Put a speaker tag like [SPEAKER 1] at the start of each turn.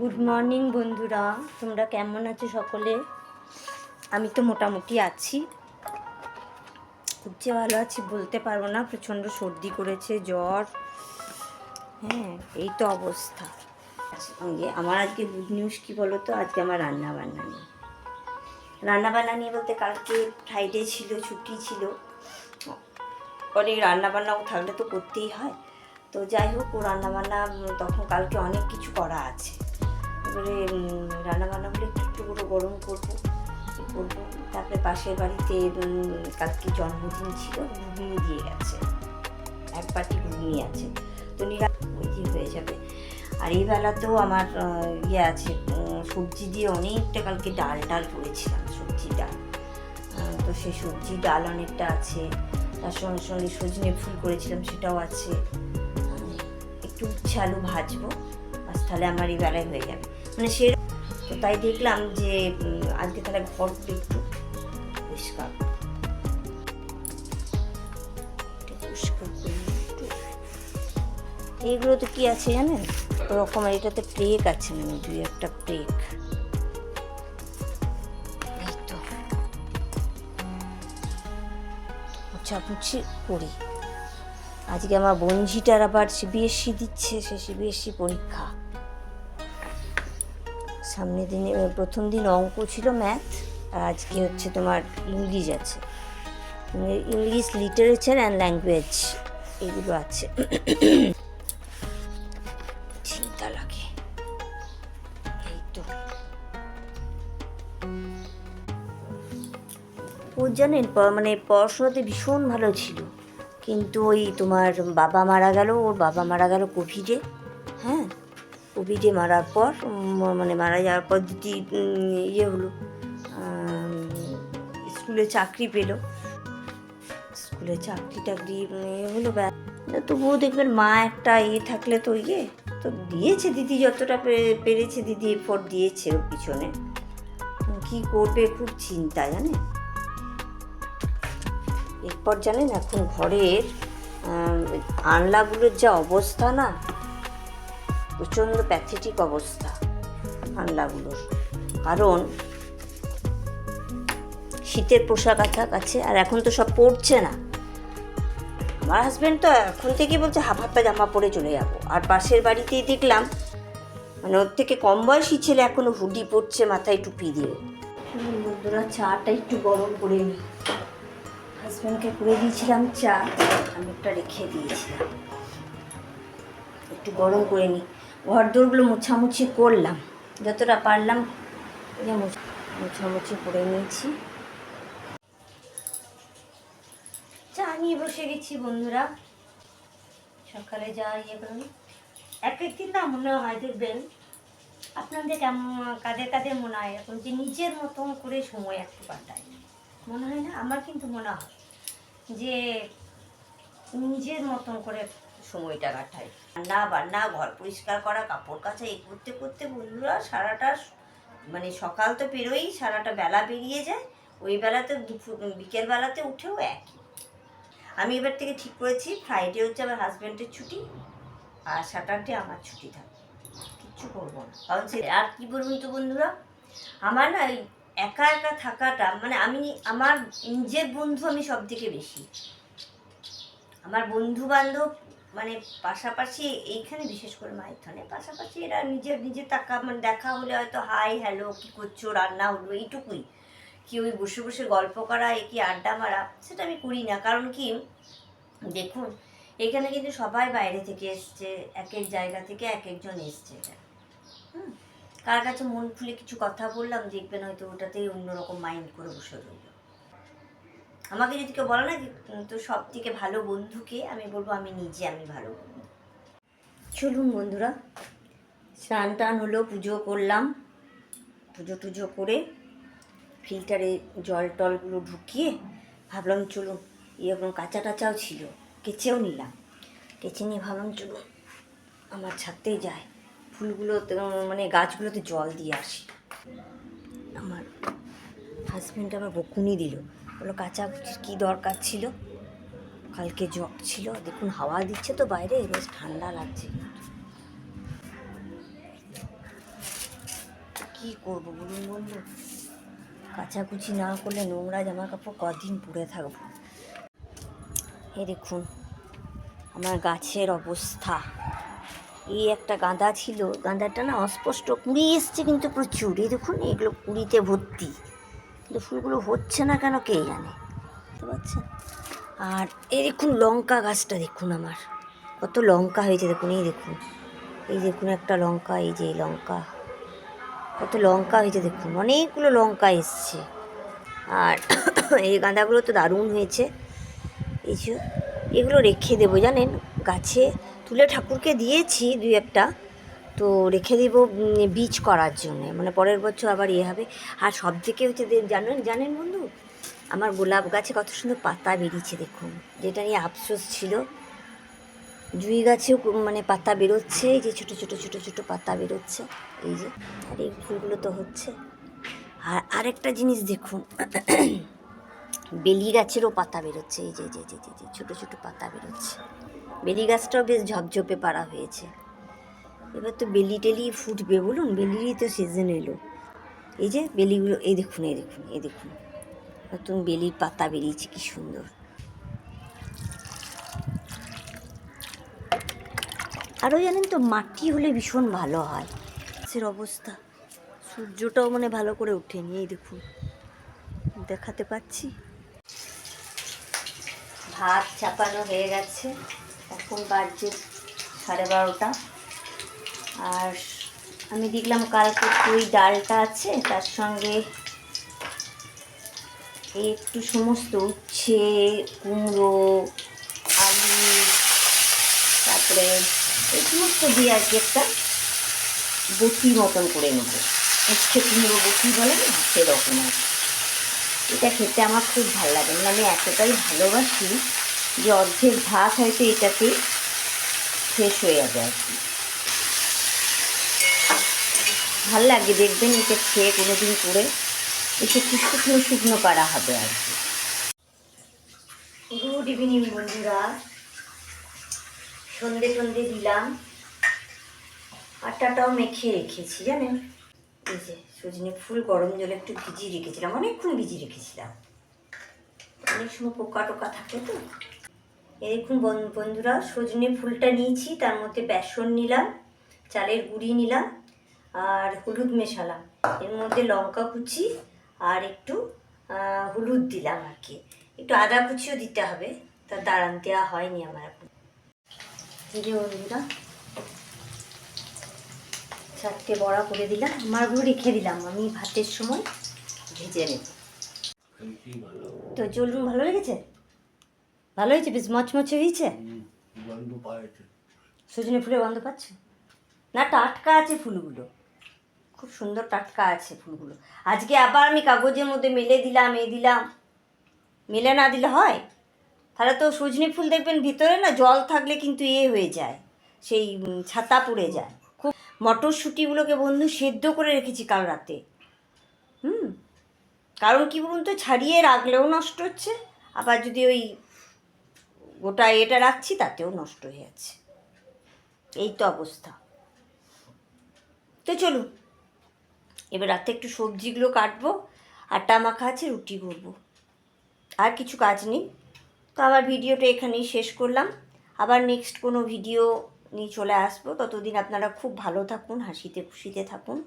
[SPEAKER 1] Good morning বন্ধুরা, তোমরা কেমন আছো সকলে? আমি তো মোটামুটি আছি, খুব যে ভালো আছি বলতে পারবো না। প্রচণ্ড সর্দি করেছে, জ্বর, হ্যাঁ এই তো অবস্থা। আমার আজকে গুড নিউজ কী বলো তো, আজকে আমার রান্নাবান্না নিয়ে বলতে কালকে ফ্রাইডে ছিল, ছুটি ছিল, অনেক রান্নাবান্নাও থাকলে তো করতেই হয়। তো যাই হোক, ও রান্নাবান্না তখন কালকে অনেক কিছু করা আছে। এবারে রান্নাবান্নাগুলো একটু করে গরম করবো। তারপরে পাশের বাড়িতে কালকে জন্মদিন ছিল, ঘুগনি দিয়ে গেছে, এক বাটি ঘুগনি আছে, তো নিরামিষ হয়ে যাবে। আর এই বেলাতেও আমার আছে, সবজি দিয়ে অনেকটা কালকে ডাল করেছিলাম, সবজি ডাল। তো সেই সবজি ডাল অনেকটা আছে, তার সঙ্গে সঙ্গে সজনে ফুল করেছিলাম, সেটাও আছে। একটু উচ্ছে আলু ভাজবো, বাস তাহলে আমার এই বেলায় হয়ে যাবে। মানে সে তো তাই দেখলাম যে আজকে তাহলে ঘরটা একটু পরিষ্কার করি একটু। এইগুলো তো কি আছে জানেন, ওরকম এটাতে প্লেক আছে, মানে দুই একটা প্লেক। এই তো মুছামুছি করি। আজকে আমার বঞ্জিটার আবার সিবিএসসি দিচ্ছে, সে সিবিএসসি পরীক্ষা সামনের দিনে। প্রথম দিন অঙ্ক ছিল, ম্যাথ, আর আজকে হচ্ছে তোমার ইংলিশ আছে, ইংলিশ লিটারেচার অ্যান্ড ল্যাঙ্গুয়েজ এগুলো আছে। চিন্তা লাগে। এই তো ও জানেন, মানে পড়াশোনাতে ভীষণ ভালো ছিল, কিন্তু ওই তোমার বাবা মারা গেল, ওর বাবা মারা গেল কোভিডে। হ্যাঁ, কোভিডে মারার পর মানে মারা যাওয়ার পর দিদি হলো, স্কুলে চাকরি পেলো, স্কুলে চাকরি টাকরি হলো। তবুও দেখবেন মা একটা থাকলে তো তো দিয়েছে দিদি, যতটা পেরেছে দিদি এফোর্ট দিয়েছে ওর পিছনে। কী করবে, খুব চিন্তা জানে। এরপর জানেন এখন ঘরের আনলাগুলোর যা অবস্থা না, প্রচণ্ড প্যাথেটিক অবস্থা আনলাগুলোর। কারণ শীতের পোশাক আশাক আছে, আর এখন তো সব পরছে না। আমার হাজব্যান্ড তো এখন থেকে বলছে হাফ হাতা জামা পরে চলে যাবো। আর পাশের বাড়িতেই দেখলাম, মানে ওর থেকে কম বয়সী ছেলে এখনও হুডি পরছে, মাথায় টুপি দিয়ে। বন্ধুরা, চাটা একটু গরম করে নিই। হাজব্যান্ডকে করে দিয়েছিলাম চা, আমি একটা রেখে দিয়েছিলাম, একটু গরম করে নিই। ঘর দোরগুলো মোছামুছি করলাম, যতটা পারলাম মোছামুছি করে নিয়েছি। চা নিয়ে বসে গেছি বন্ধুরা। সকালে যা করুন, এক একদিন না মনে হয়, দেখবেন আপনাদের কাদের কাদের মনে হয় এখন যে নিজের মতন করে সময় একটু কাটায়, মনে হয় না? আমার কিন্তু মনে হয় যে নিজের মতন করে সময়টা কাটায়। রান্না বান্না, ঘর পরিষ্কার করা, কাপড় কাচা, এই করতে করতে বন্ধুরা সারাটা, মানে সকাল তো পেরোই, সারাটা বেলা বেরিয়ে যায়। ওই বেলাতে বিকেল বেলাতে উঠেও একই। আমি এবার থেকে ঠিক করেছি, ফ্রাইডে হচ্ছে আমার হাজব্যান্ডের ছুটি, আর স্যাটারডে আমার ছুটি থাকে, কিচ্ছু করবো না। কারণ সে আর কি বলুন তো বন্ধুরা, আমার না একা একা থাকাটা, মানে আমার নিজের বন্ধু আমি সব থেকে বেশি, আমার বন্ধু বান্ধব মানে পাশাপাশি, এইখানে বিশেষ করে মাইথনে পাশাপাশি এরা নিজের মানে দেখা হলে হয়তো হাই হ্যালো, কী করছো, রান্না হলো, এইটুকুই। কি ওই বসে বসে গল্প করা, কি আড্ডা মারা, সেটা আমি করি না। কারণ কি, দেখুন এখানে কিন্তু সবাই বাইরে থেকে এসছে, এক এক জায়গা থেকে এক একজন এসছে। কার কাছে মন খুলে কিছু কথা বললাম, দেখবেন হয়তো ওটাতেই অন্যরকম মাইন্ড করে বসে রইল। আমাকে যদি কেউ বলে না তো সব থেকে ভালো বন্ধুকে, আমি বলবো আমি নিজে, আমি ভালো বন্ধু। চলুন বন্ধুরা, স্নান টান হলো, পুজো করলাম, পুজো টুজো করে ফিল্টারে জল টলগুলো ঢুকিয়ে ভাবলাম চলুন, এরকম কাঁচা টাচাও ছিল, কেচেও নিলাম, কেচে নিয়ে ভাবলাম চলুন আমার ছাদতেই যায়, ফুলগুলো মানে গাছগুলোতে জল দিয়ে আসি। আমার হাজব্যান্ড আবার বকুনি দিল, বললো কাঁচা কী দরকার ছিল, কালকে জ্বর ছিল। দেখুন হাওয়া দিচ্ছে তো বাইরে, বেশ ঠান্ডা লাগছে। কী করবো বলুন বন্ধু, কাচাকুচি না করলে নোংরা জামা কাপড় কদিন পরে থাকবো। এই দেখুন আমার গাছের অবস্থা। এই একটা গাঁদা ছিল, গাঁদাটা না অস্পষ্ট কুড়ি এসছে কিন্তু প্রচুর। এই দেখুন এগুলো কুড়িতে ভর্তি, কিন্তু ফুলগুলো হচ্ছে না কেন কে জানে, বুঝতে পারছেন। আর এই দেখুন লঙ্কা গাছটা দেখুন আমার কত লঙ্কা হয়েছে দেখুন। এই দেখুন একটা লঙ্কা, এই যে লঙ্কা, কত লঙ্কা হয়েছে দেখুন, অনেকগুলো লঙ্কা এসছে। আর এই গাঁদাগুলো তো দারুণ হয়েছে। এই যে এগুলো রেখে দেবো জানেন, গাছে তুলে ঠাকুরকে দিয়েছি দুই একটা, তো রেখে দেবো বীজ করার জন্যে, মানে পরের বছর আবার হবে। আর সব থেকে হচ্ছে জানেন বন্ধু, আমার গোলাপ গাছে কত সুন্দর পাতা বেরিয়েছে দেখুন, যেটা নিয়ে আফসোস ছিল। জুঁই গাছেও মানে পাতা বেরোচ্ছে, এই যে ছোটো ছোটো ছোটো ছোটো পাতা বেরোচ্ছে, এই যে। আর এই ফুলগুলো তো হচ্ছে। আর আরেকটা জিনিস দেখুন, বেলি গাছেরও পাতা বেরোচ্ছে, এই যে যে যে যে যে ছোটো ছোটো পাতা বেরোচ্ছে। বেলি গাছটাও বেশ ঝপঝপে পাড়া হয়েছে। এবার তো বেলি টেলি ফুটবে বলুন, বেলিরই তো সিজন এলো। এই যে বেলিগুলো, এই দেখুন এই দেখুন এই দেখুন, নতুন বেলির পাতা বেরিয়েছে কি সুন্দর। আরও জানেন তো মাটি হলে ভীষণ ভালো হয়। গাছের অবস্থা, সূর্যটাও মানে ভালো করে ওঠেনি, এই দেখুন দেখাতে পাচ্ছি। ভাত চাপানো হয়ে গেছে, এখন বাজছে 12:30। আর আমি দেখলাম কালকে ওই ডালটা আছে, তার সঙ্গে এই একটু সমস্ত উচ্ছে, কুমড়ো, আলু, তারপরে এই সমস্ত দিয়ে আর কি একটা বটি মতন করে নেবো। উচ্ছে কুমড়ো বটি বলে না, সেরকম আর কি। এটা খেতে আমার খুব ভালো লাগে, মানে আমি এতটাই ভালোবাসি যে অর্ধেক ভাত হয়তো এটাতে শেষ হয়ে যাবে আর কি। ভাল লাগে দেখবেন এটা খেয়ে কোনো দিন করে, এসে একটু শুকনো শুকনো করা হবে আর কি। গুড ইভিনিং বন্ধুরা, সন্ধে দিলাম, আটাটাও মেখে রেখেছি জানেন। এই যে সজনে ফুল গরম জলে একটু ভিজিয়ে রেখেছিলাম, অনেকক্ষণ ভিজিয়ে রেখেছিলাম, অনেক সময় পোকা টোকা থাকে তো। এই দেখুন বন্ধুরা, সজনে ফুলটা নিয়েছি, তার মধ্যে বেসন নিলাম, চালের গুঁড়ি নিলাম, আর হলুদ মেশালাম, এর মধ্যে লঙ্কা কুচি আর একটু হলুদ দিলাম আর কি, একটু আদা কুচিও দিতে হবে, তা দাঁড়ান দেওয়া হয়নি আমার এখন। এই যে বন্ধুরা 4টে বড়া করে দিলাম, আমারগুলো রেখে দিলাম, আমি ভাতের সময় ভেজে নেব। তো চলুন, ভালো লেগেছে, ভালো হয়েছে, বেশ মচমচে হয়েছে। সজনে ফুলের গন্ধ পাচ্ছ না? টাটকা আছে ফুলগুলো, খুব সুন্দর টাটকা আছে ফুলগুলো। আজকে আবার আমি কাগজের মধ্যে মেলে দিলাম, মেলে না দিলে হয়? তাহলে তো সজনে ফুল দেখবেন ভিতরে না জল থাকলে কিন্তু হয়ে যায়, সেই ছাতা পড়ে যায়। খুব মটরশুঁটিগুলোকে বন্ধু সেদ্ধ করে রেখেছি কাল রাতে। কারণ কি বলুন তো, ছাড়িয়ে রাখলেও নষ্ট হচ্ছে, আবার যদি ওই গোটা এটা রাখছি তাতেও নষ্ট হয়ে যাচ্ছে, এই তো অবস্থা। তো চলুন এবার রাতে একটু সবজিগুলো কাটবো, আটা মাখা আছে, রুটি করবো, আর কিছু কাজ নেই। তো আবার ভিডিওটা এখানেই শেষ করলাম, আবার নেক্সট কোনো ভিডিও নিয়ে চলে আসবো। ততদিন আপনারা খুব ভালো থাকুন, হাসিতে খুশিতে থাকুন।